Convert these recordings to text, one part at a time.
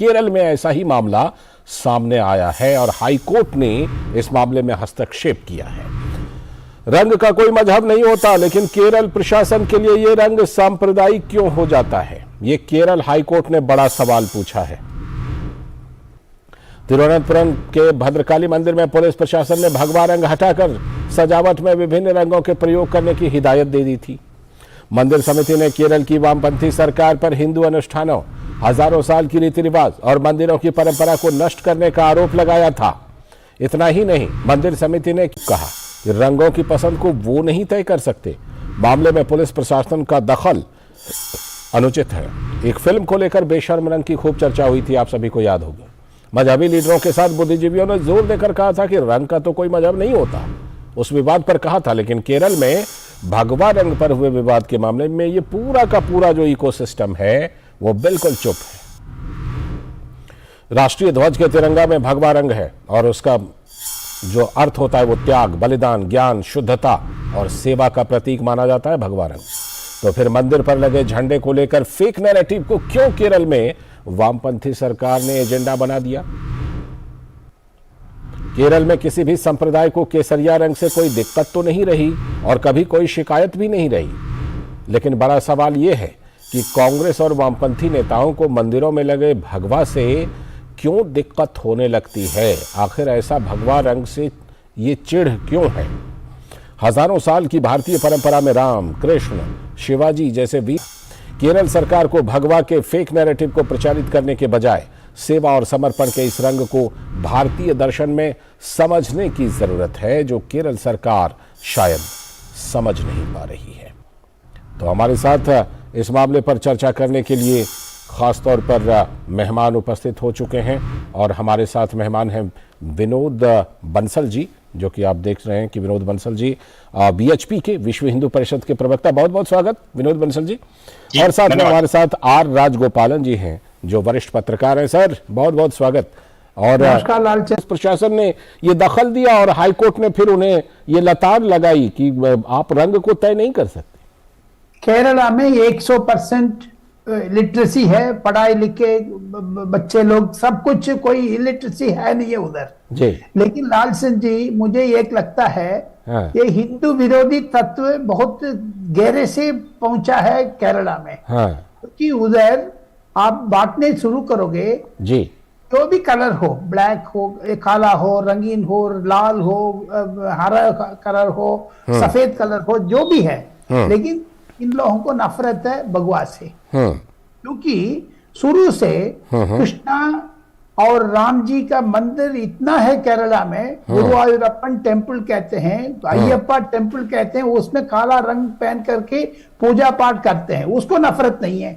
केरल में ऐसा ही मामला सामने आया है और हाई कोर्ट ने इस मामले में हस्तक्षेप किया है। रंग का कोई मजहब नहीं होता, लेकिन केरल प्रशासन के लिए यह रंग सांप्रदायिक क्यों हो जाता है, यह केरल हाई कोर्ट ने बड़ा सवाल पूछा है। तिरुवनंतपुरम के भद्रकाली मंदिर में पुलिस प्रशासन ने भगवा रंग हटाकर सजावट में विभिन्न रंगों के प्रयोग करने की हिदायत दे दी थी। मंदिर समिति ने केरल की वामपंथी सरकार पर हिंदू अनुष्ठानों, हजारों साल की रीति रिवाज और मंदिरों की परंपरा को नष्ट करने का आरोप लगाया था। इतना ही नहीं, मंदिर समिति ने कहा कि रंगों की पसंद को वो नहीं तय कर सकते। मामले में पुलिस प्रशासन का दखल अनुचित है। एक फिल्म को लेकर बेशर्म रंग की खूब चर्चा हुई थी, आप सभी को याद होगा। मजहबी लीडरों के साथ बुद्धिजीवियों ने जोर देकर कहा था कि रंग का तो कोई मजहब नहीं होता, उस विवाद पर कहा था। लेकिन केरल में भगवा रंग पर हुए विवाद के मामले में ये पूरा का पूरा जो इकोसिस्टम है वो बिल्कुल चुप है। राष्ट्रीय ध्वज के तिरंगा में भगवा रंग है और उसका जो अर्थ होता है वो त्याग, बलिदान, ज्ञान, शुद्धता और सेवा का प्रतीक माना जाता है भगवा रंग। तो फिर मंदिर पर लगे झंडे को लेकर फेक नैरेटिव को क्यों केरल में वामपंथी सरकार ने एजेंडा बना दिया? केरल में किसी भी संप्रदाय को केसरिया रंग से कोई दिक्कत तो नहीं रही और कभी कोई शिकायत भी नहीं रही, लेकिन बड़ा सवाल यह है कि कांग्रेस और वामपंथी नेताओं को मंदिरों में लगे भगवा से क्यों दिक्कत होने लगती है। आखिर ऐसा भगवा रंग से ये चिढ़ क्यों है? हजारों साल की भारतीय परंपरा में राम, कृष्ण, शिवाजी जैसे वीर। केरल सरकार को भगवा के फेक नैरेटिव को प्रचारित करने के बजाय सेवा और समर्पण के इस रंग को भारतीय दर्शन में समझने की जरूरत है, जो केरल सरकार शायद समझ नहीं पा रही है। तो हमारे साथ इस मामले पर चर्चा करने के लिए खासतौर पर मेहमान उपस्थित हो चुके हैं और हमारे साथ मेहमान हैं विनोद बंसल जी, जो कि आप देख रहे हैं कि विनोद बंसल जी बीएचपी के विश्व हिंदू परिषद के प्रवक्ता। बहुत बहुत स्वागत विनोद बंसल जी। और साथ में हमारे साथ आर राजगोपालन जी हैं, जो वरिष्ठ पत्रकार हैं। सर बहुत बहुत स्वागत। और लालचंद प्रशासन ने ये दखल दिया और हाईकोर्ट ने फिर उन्हें ये लताड़ लगाई कि आप रंग को तय नहीं कर सकते। केरला में 100% लिटरेसी है, पढ़ाई लिखे बच्चे लोग सब कुछ, कोई इलिटरेसी है नहीं है उधर जी। लेकिन लालचंद जी, मुझे एक लगता है ये हिंदू विरोधी तत्व बहुत गहरे से पहुंचा है केरला में। क्योंकि उधर आप बांटने शुरू करोगे जी, जो भी कलर हो, ब्लैक हो, काला हो, रंगीन हो, लाल हो, हरा कलर हो, सफेद कलर हो, जो भी है, लेकिन इन लोगों को नफरत है भगवा से। क्योंकि शुरू से कृष्णा और राम जी का मंदिर इतना है केरला में, गुरुवायूरप्पन टेम्पल कहते हैं, अयप्पा टेम्पल कहते हैं, उसमें काला रंग पहन करके पूजा पाठ करते हैं, उसको नफरत नहीं है।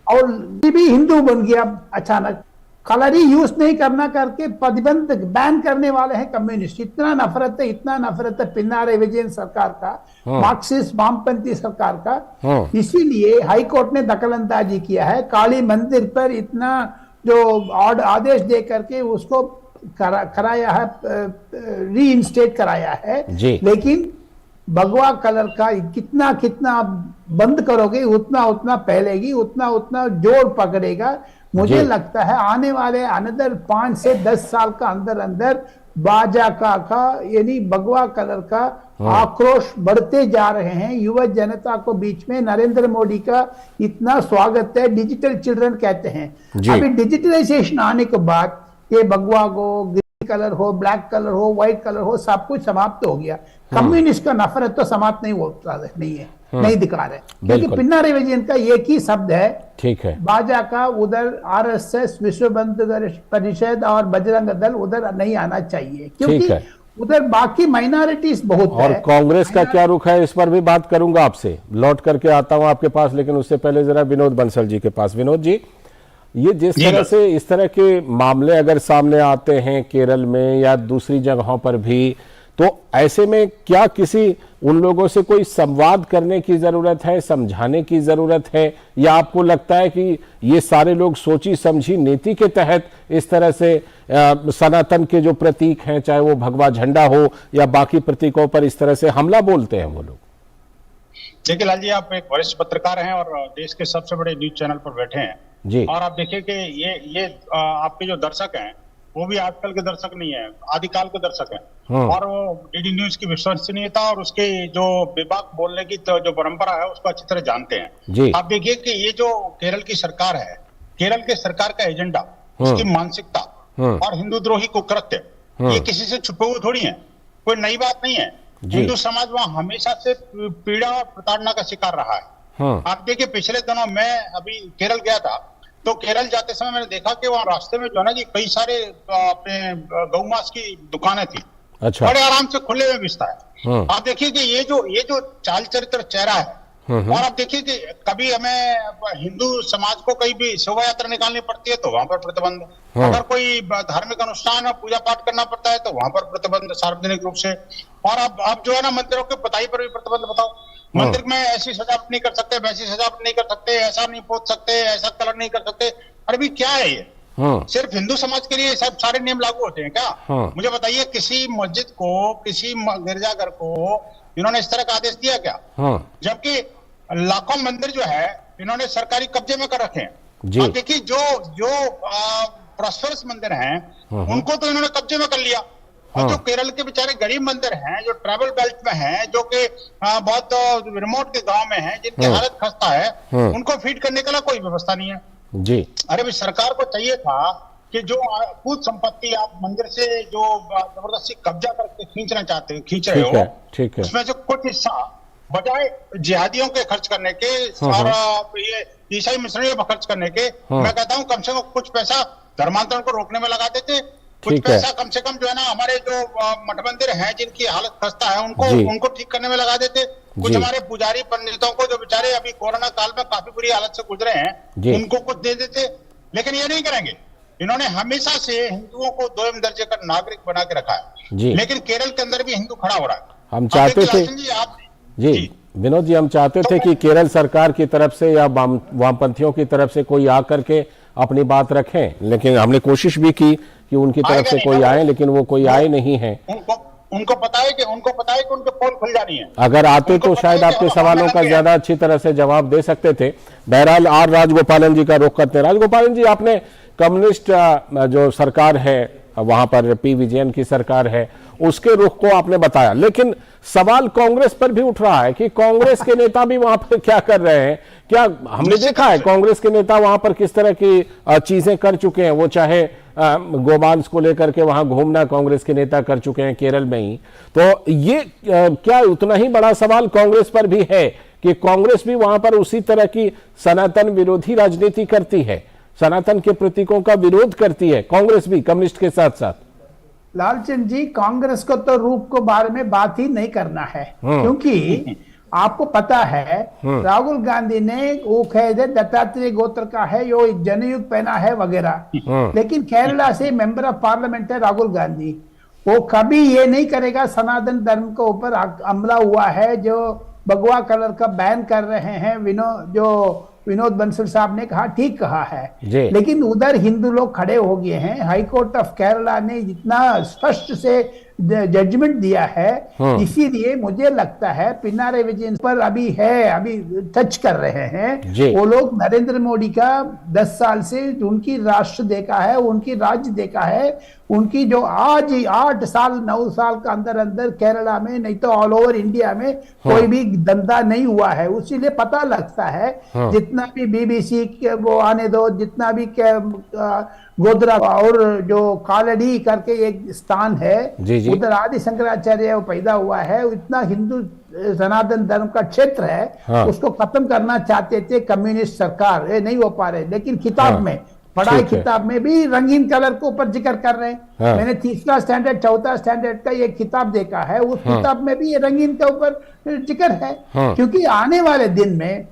और ये भी हिंदू बन गया अचानक, कलर ही यूज नहीं करना करके प्रतिबंध बैन करने वाले हैं कम्युनिस्ट। इतना नफरत है, इतना नफरत है पिनाराई विजयन सरकार का, मार्क्सिस्ट वामपंथी सरकार का। इसीलिए हाईकोर्ट ने दखलंदाजी किया है। काली मंदिर पर इतना जो आदेश दे करके उसको कराया है, रीइंस्टेट कराया है, लेकिन भगवा कलर का कितना कितना बंद करोगे उतना उतना फैलेगी, उतना उतना जोर पकड़ेगा। मुझे लगता है आने वाले अनदर 5 से 10 साल का अंदर अंदर बाजा का यानी भगवा कलर का आक्रोश बढ़ते जा रहे हैं। युवा जनता को बीच में नरेंद्र मोदी का इतना स्वागत है, डिजिटल चिल्ड्रन कहते हैं। अभी डिजिटलाइजेशन आने के बाद ये भगवा को ग्रीन कलर हो, ब्लैक कलर हो, व्हाइट कलर हो, सब कुछ समाप्त हो गया। कम्युनिस्ट का नफरत तो समाप्त नहीं होता नहीं है, नहीं दिखा रहे, क्योंकि पिनाराई विजयन का एक ही शब्द है, ठीक है, बाजा का उधर आरएसएस, विश्व हिंदू परिषद और बजरंग दल उधर नहीं आना चाहिए, क्योंकि उधर बाकी माइनॉरिटीज बहुत और है। कांग्रेस का क्या रुख है, इस पर भी बात करूंगा आपसे, लौट करके आता हूं आपके पास, लेकिन उससे पहले जरा विनोद बंसल जी के पास। विनोद जी, ये जिस तरह से इस तरह के मामले अगर सामने आते हैं केरल में या दूसरी जगहों पर भी, तो ऐसे में क्या किसी उन लोगों से कोई संवाद करने की जरूरत है, समझाने की जरूरत है, या आपको लगता है कि ये सारे लोग सोची समझी नीति के तहत इस तरह से सनातन के जो प्रतीक हैं, चाहे वो भगवा झंडा हो या बाकी प्रतीकों पर इस तरह से हमला बोलते हैं वो लोग? देखिए लाल जी, आप एक वरिष्ठ पत्रकार हैं और देश के सबसे बड़े न्यूज चैनल पर बैठे हैं, जी। और आप देखिए कि ये आपके जो दर्शक हैं वो भी आजकल के दर्शक नहीं है, आदिकाल के दर्शक हैं। और वो डीडी न्यूज की विश्वसनीयता और उसके जो बेबाक बोलने की जो परंपरा है उसको अच्छी तरह जानते हैं। आप देखिए कि ये जो केरल की सरकार है, केरल के सरकार का एजेंडा, उसकी मानसिकता और हिंदू द्रोही कुकृत्य, ये किसी से छुपे हुए थोड़ी है, कोई नई बात नहीं है। हिंदू समाज वहां हमेशा से पीड़ा और प्रताड़ना का शिकार रहा है। आप देखिए पिछले दिनों मैं अभी केरल गया था, तो केरल जाते समय मैंने देखा कि वहां रास्ते में जो है ना जी कई सारे अपने गौ मांस की दुकानें थी। अच्छा। बड़े आराम से खुले में बिकता है। आप देखिए कि ये जो चाल चरित्र चेहरा है, और आप देखिए कि कभी हमें हिंदू समाज को कहीं भी शोभा यात्रा निकालनी पड़ती है तो वहां पर प्रतिबंध, अगर कोई धार्मिक अनुष्ठान और पूजा पाठ करना पड़ता है तो वहां पर प्रतिबंध सार्वजनिक रूप से। और अब जो है ना मंदिरों के पुताई पर भी प्रतिबंध। बताओ, मंदिर में ऐसी सजावट नहीं कर सकते, वैसी सजावट नहीं कर सकते, ऐसा नहीं पोत सकते, ऐसा कलर नहीं कर सकते। अरे भी क्या है ये? सिर्फ हिंदू समाज के लिए सब सारे नियम लागू होते हैं क्या? मुझे बताइए, किसी मस्जिद को, किसी गिरजाघर को इन्होंने इस तरह का आदेश दिया क्या? जबकि लाखों मंदिर जो है इन्होंने सरकारी कब्जे में कर रखे हैं। आप देखिए जो प्रॉस्पेरस मंदिर हैं उनको तो इन्होंने कब्जे में कर लिया, और जो केरल के बेचारे गरीब मंदिर हैं, जो ट्रैवल बेल्ट में हैं, जो कि बहुत रिमोट के गांव में हैं, जिनकी हालत खस्ता है, उनको फीड करने के लिए कोई व्यवस्था नहीं है जी। अरे भाई, सरकार को चाहिए था कि जो कुछ संपत्ति आप मंदिर से जो जबरदस्ती कब्जा करके खींच रहे हो, ठीक है, उसमें से कुछ हिस्सा बजाय जिहादियों के खर्च करने के और ये ईसाई मिशनरियों पर खर्च करने के, मैं कहता हूँ कम से कम कुछ पैसा धर्मांतरण को रोकने में लगा देते, कुछ पैसा कम से कम जो है ना हमारे जो मठ मंदिर हैं जिनकी हालत खस्ता है उनको ठीक करने में लगा देते, कुछ हमारे पुजारी पंडितों को जो बेचारे अभी कोरोना काल में काफी बुरी हालत से गुजरे हैं उनको कुछ दे देते। लेकिन ये नहीं करेंगे। इन्होंने हमेशा से हिंदुओं को दोयम दर्जे का नागरिक बना के रखा है, लेकिन केरल के अंदर भी हिंदू खड़ा हो रहा है। हम चाहते थे जी विनोद जी, हम चाहते थे कि केरल सरकार की तरफ से या वामपंथियों की तरफ से कोई आकर के अपनी बात रखें, लेकिन हमने कोशिश भी की कि उनकी तरफ से कोई आए, लेकिन वो कोई आए नहीं है। उनको पता है कि उनके पोल खुल जानी है। अगर आते तो शायद आपके सवालों का ज्यादा अच्छी तरह से जवाब दे सकते थे। बहरहाल आर राजगोपालन जी का रुख करते हैं। राजगोपालन जी, आपने कम्युनिस्ट जो सरकार है वहां पर पी विजयन की सरकार है उसके रुख को आपने बताया, लेकिन सवाल कांग्रेस पर भी उठ रहा है कि कांग्रेस के नेता भी वहां पर क्या कर रहे हैं। क्या हमने देखा है कांग्रेस के नेता वहां पर किस तरह की चीजें कर चुके हैं? वो चाहे गोमांस को लेकर के वहां घूमना कांग्रेस के नेता कर चुके हैं केरल में ही। तो ये क्या उतना ही बड़ा सवाल कांग्रेस पर भी है कि कांग्रेस भी वहां पर उसी तरह की सनातन विरोधी राजनीति करती है, सनातन के प्रतीकों का विरोध करती है कांग्रेस भी कम्युनिस्ट के साथ साथ? लालचंद जी, कांग्रेस को तो रूप को बारे में बात ही नहीं करना है, क्योंकि आपको पता है राहुल गांधी ने वो दत्तात्रेय गोत्र का है, यो जनयुग पहना है वगैरह, लेकिन केरला से मेंबर ऑफ पार्लियामेंट है राहुल गांधी। वो कभी ये नहीं करेगा सनातन धर्म के ऊपर हमला हुआ है जो भगवा कलर का बैन कर रहे हैं। विनोद बंसल साहब ने कहा, ठीक कहा है, लेकिन उधर हिंदू लोग खड़े हो गए हैं। हाई कोर्ट ऑफ केरला ने जितना स्पष्ट से जजमेंट दिया है, इसीलिए मुझे लगता है पिनारे विजयन पर अभी टच कर रहे हैं। वो लोग नरेंद्र मोदी का 10 साल से उनकी राष्ट्र देखा है, उनकी राज्य देखा है, उनकी जो आज 8 साल 9 साल का अंदर केरला में नहीं तो ऑल ओवर इंडिया में कोई भी धंधा नहीं हुआ है। उसीलिए पता लगता है जितना भी बीबीसी वो आने दो, जितना भी गोधरा और जो कालड़ी करके एक स्थान है उधर आदि शंकराचार्य पैदा हुआ है, इतना हिंदू सनातन धर्म का क्षेत्र है, उसको खत्म करना चाहते थे कम्युनिस्ट सरकार, ये नहीं हो पा रहे। लेकिन किताब में पढ़ाई किताब में भी रंगीन कलर के ऊपर जिक्र कर रहे हैं। मैंने 3रा स्टैंडर्ड 4था स्टैंडर्ड का एक किताब देखा है, उस किताब में भी ये रंगीन के ऊपर जिक्र है, क्योंकि आने वाले दिन में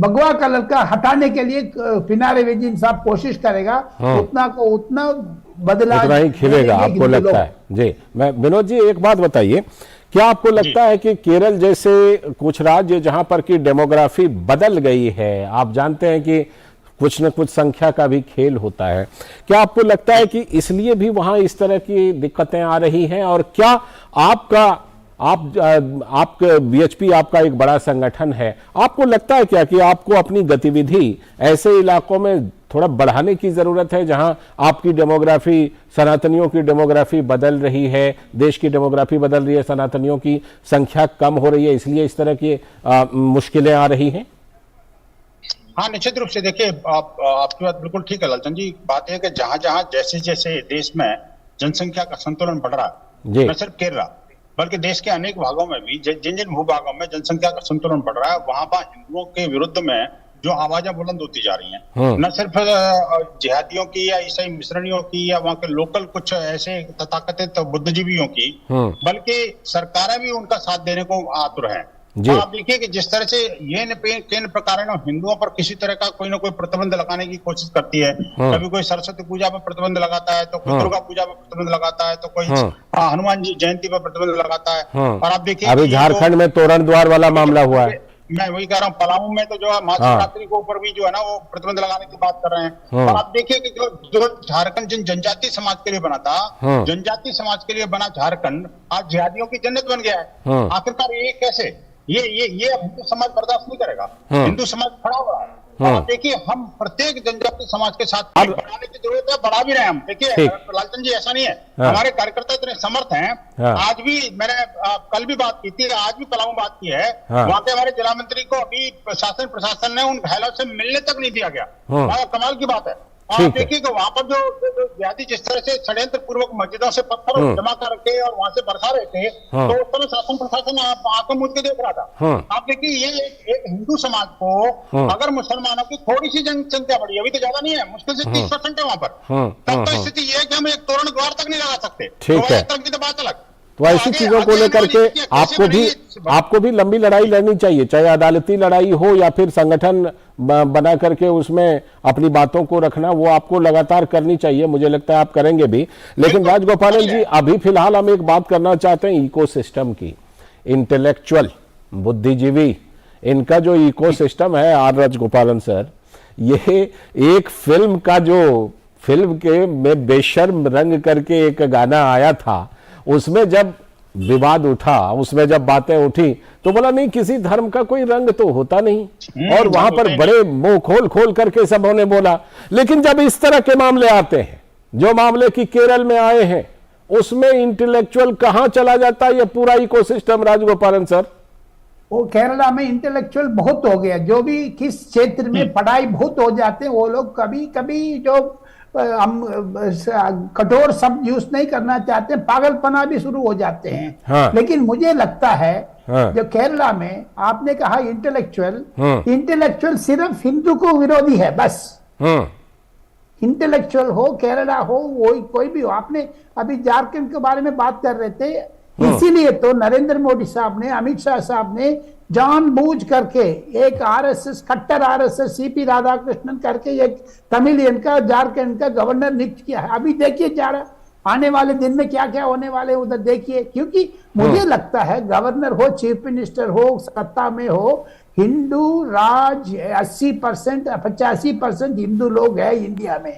भगवा कलर का हटाने के लिए पिनारे विजयन साहब कोशिश करेगा, उतना को उतना बदलाव उतना ही खिलेगा, आपको लगता है? जी, मैं विनोद जी एक बात बताइए, क्या आपको लगता है कि केरल जैसे कुछ राज्य जहां पर की डेमोग्राफी बदल गई है, आप जानते हैं कि कुछ न कुछ संख्या का भी खेल होता है, क्या आपको लगता है कि इसलिए भी वहां इस तरह की दिक्कतें आ रही हैं? और क्या आपका आप वीएचपी आपका एक बड़ा संगठन है, आपको लगता है क्या कि आपको अपनी गतिविधि ऐसे इलाकों में थोड़ा बढ़ाने की जरूरत है जहां आपकी डेमोग्राफी, सनातनियों की डेमोग्राफी बदल रही है, देश की डेमोग्राफी बदल रही है, सनातनियों की संख्या कम हो रही है, इसलिए इस तरह की मुश्किलें आ रही हैं? हाँ, निश्चित रूप से देखिए, आपकी बात बिल्कुल ठीक है लालचंद जी। बात है कि जहां जहां जैसे जैसे देश में जनसंख्या का संतुलन बढ़ रहा है, न सिर्फ केरला बल्कि देश के अनेक भागों में भी जिन जिन भूभागों में जनसंख्या का संतुलन बढ़ रहा है, वहां पर हिंदुओं के विरुद्ध में जो आवाजें बुलंद होती जा रही हैं, न सिर्फ जिहादियों की या ईसाई मिशनरियों की या वहां के लोकल कुछ ऐसे तथाकथित बुद्धिजीवियों की, बल्कि सरकारें भी उनका साथ देने को आतुर हैं। आप देखिए कि जिस तरह से ये केंद्र प्रकार हिंदुओं पर किसी तरह का कोई ना कोई प्रतिबंध लगाने की कोशिश करती है। कभी कोई सरस्वती पूजा पर प्रतिबंध लगाता है, तो कोई दुर्गा पूजा पर प्रतिबंध लगाता है, तो कोई हनुमान जी जयंती पर प्रतिबंध लगाता है। और आप देखिए अभी झारखंड में तोरण द्वार वाला मामला हुआ है। मैं वही कह रहा हूँ, पलामू में तो जो है महाशिवरात्रि के ऊपर भी जो है ना वो प्रतिबंध लगाने की बात कर रहे हैं। और आप देखिए कि जो झारखंड जिन जनजातीय समाज के लिए बना था, जनजातीय समाज के लिए बना झारखंड आज जिहादियों की जन्नत बन गया है। आखिरकार ये कैसे? ये हिंदू समाज बर्दाश्त नहीं करेगा। हिंदू समाज खड़ा हो रहा है। आप देखिए, हम प्रत्येक जनजातीय समाज के साथ बढ़ाने की जरूरत है, बढ़ा भी रहे हैं हम। देखिए लालचंद जी, ऐसा नहीं है, हमारे कार्यकर्ता इतने समर्थ हैं। आज भी मैंने कल भी बात की थी, आज भी पलामू बात की है। वहां के हमारे जिला मंत्री को अभी प्रशासन ने उन घायलों से मिलने तक नहीं दिया गया। कमाल की बात है। आप देखिए कि वहां पर जो जिहादी जिस तरह से षड्यंत्र पूर्वक मस्जिदों से पत्थर जमा करके और वहां से बरसा रहे थे, तो उस समय शासन प्रशासन आंखों मूंद के देख रहा था। आप देखिए, ये एक हिंदू समाज को अगर मुसलमानों की थोड़ी सी जनसंख्या बढ़ी, अभी तो ज्यादा नहीं है, मुश्किल से 30% है वहां पर, तब तो स्थिति ये है कि हम एक तोरण द्वार तक नहीं लगा सकते। ठीक है, की तो बात अलग। तो ऐसी चीजों को लेकर के आपको भी लंबी लड़ाई लड़नी चाहिए, चाहे अदालती लड़ाई हो या फिर संगठन बना करके उसमें अपनी बातों को रखना, वो आपको लगातार करनी चाहिए। मुझे लगता है आप करेंगे भी। लेकिन राजगोपालन जी, अभी फिलहाल हम एक बात करना चाहते हैं इकोसिस्टम की। इंटेलेक्चुअल, बुद्धिजीवी, इनका जो इकोसिस्टम है आर राजगोपालन सर, ये एक फिल्म का जो फिल्म के में बेशर्म रंग करके एक गाना आया था, उसमें जब विवाद उठा, उसमें जब बातें उठी, तो बोला नहीं किसी धर्म का कोई रंग तो होता नहीं, और वहां पर बड़े मुंह खोल करके सबों ने बोला। लेकिन जब इस तरह के मामले आते हैं, जो मामले की केरल में आए हैं, उसमें इंटेलेक्चुअल कहां चला जाता है ये पूरा इकोसिस्टम राजगोपालन सर? वो केरला में इंटेलेक्चुअल बहुत हो गया, जो भी किस क्षेत्र में पढ़ाई बहुत हो जाते हैं, वो लोग कभी कभी जो हम कठोर शब्द यूज नहीं करना चाहते, पागलपना भी शुरू हो जाते हैं। लेकिन मुझे लगता है जो केरला में आपने कहा इंटेलेक्चुअल सिर्फ हिंदू को विरोधी है, बस। इंटेलेक्चुअल हो, केरला हो, वो कोई भी हो। आपने अभी झारखंड के बारे में बात कर रहे थे, इसीलिए तो नरेंद्र मोदी साहब ने, अमित शाह साहब ने जानबूझ करके एक आरएसएस, कट्टर आरएसएस सीपी राधाकृष्णन करके एक तमिलियन का झारखंड का गवर्नर नियुक्त किया है। अभी देखिए जा रहा, आने वाले दिन में क्या क्या होने वाले उधर देखिए। क्योंकि मुझे लगता है गवर्नर हो, चीफ मिनिस्टर हो, सत्ता में हो, हिंदू राज 80% 85% हिंदू लोग हैं इंडिया में।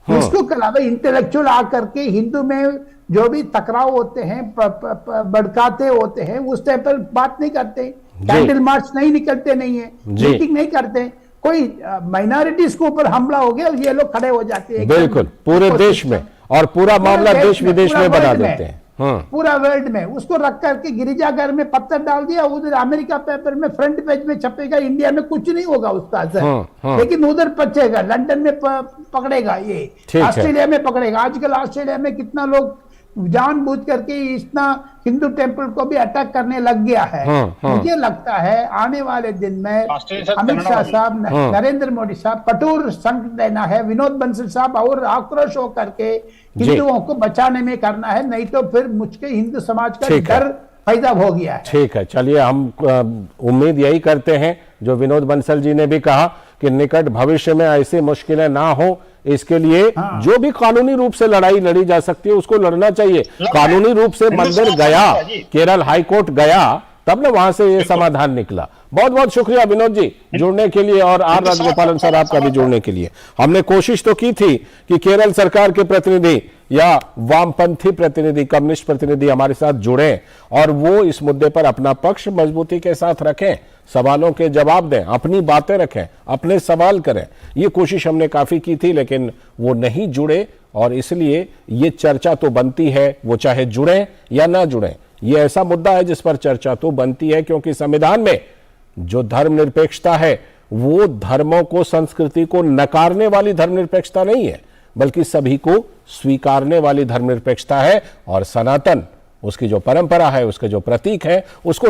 इसको अलावा इंटेलेक्चुअल आकर के हिंदू में जो भी टकराव होते हैं, भड़काते होते हैं, उस टाइप पर बात नहीं करते, कैंडल मार्च नहीं निकलते, नहीं है मीटिंग नहीं करते। कोई माइनॉरिटीज के ऊपर हमला हो गया, ये लोग खड़े हो जाते हैं बिल्कुल पूरे देश में, और पूरा मामला देश विदेश में बना देते हैं। पूरा वर्ल्ड में उसको रख करके गिरिजाघर में पत्थर डाल दिया, उधर अमेरिका पेपर में फ्रंट पेज में छपेगा, इंडिया में कुछ नहीं होगा उसका असर। लेकिन उधर पचेगा, लंदन में पकड़ेगा, ये ऑस्ट्रेलिया में पकड़ेगा। आजकल ऑस्ट्रेलिया में कितना लोग जानबूझ करके इतना हिंदू टेंपल को भी अटैक करने लग गया है। मुझे लगता है आने वाले दिन में अमित शाह साहब, नरेंद्र मोदी साहब कठोर संकल्प लेना है, विनोद बंसल साहब और आक्रोश होकर के हिंदुओं को बचाने में करना है, नहीं तो फिर मुझके हिंदू समाज का डर पैदा हो गया है। ठीक है, चलिए हम उम्मीद यही करते हैं जो विनोद बंसल जी ने भी कहा कि निकट भविष्य में ऐसी मुश्किलें ना हो, इसके लिए जो भी कानूनी रूप से लड़ाई लड़ी जा सकती है उसको लड़ना चाहिए। कानूनी रूप से मंदिर गया, केरल हाईकोर्ट गया, तब ना वहां से ये समाधान निकला। बहुत बहुत शुक्रिया विनोद जी जुड़ने के लिए, और आर राजगोपालन सर आपका भी जुड़ने के लिए। हमने कोशिश तो की थी कि केरल सरकार के प्रतिनिधि या वामपंथी प्रतिनिधि, कम्युनिस्ट प्रतिनिधि हमारे साथ जुड़ें और वो इस मुद्दे पर अपना पक्ष मजबूती के साथ रखें, सवालों के जवाब दें, अपनी बातें रखें, अपने सवाल करें। ये कोशिश हमने काफी की थी, लेकिन वो नहीं जुड़े और इसलिए ये चर्चा तो बनती है, वो चाहे जुड़ें या ना जुड़ें। ये ऐसा मुद्दा है जिस पर चर्चा तो बनती है, क्योंकि संविधान में जो धर्मनिरपेक्षता है वो धर्मों को, संस्कृति को नकारने वाली धर्मनिरपेक्षता नहीं है, बल्कि सभी को स्वीकारने वाली धर्मनिरपेक्षता है। और सनातन, उसकी जो परंपरा है, उसके जो प्रतीक है, उसको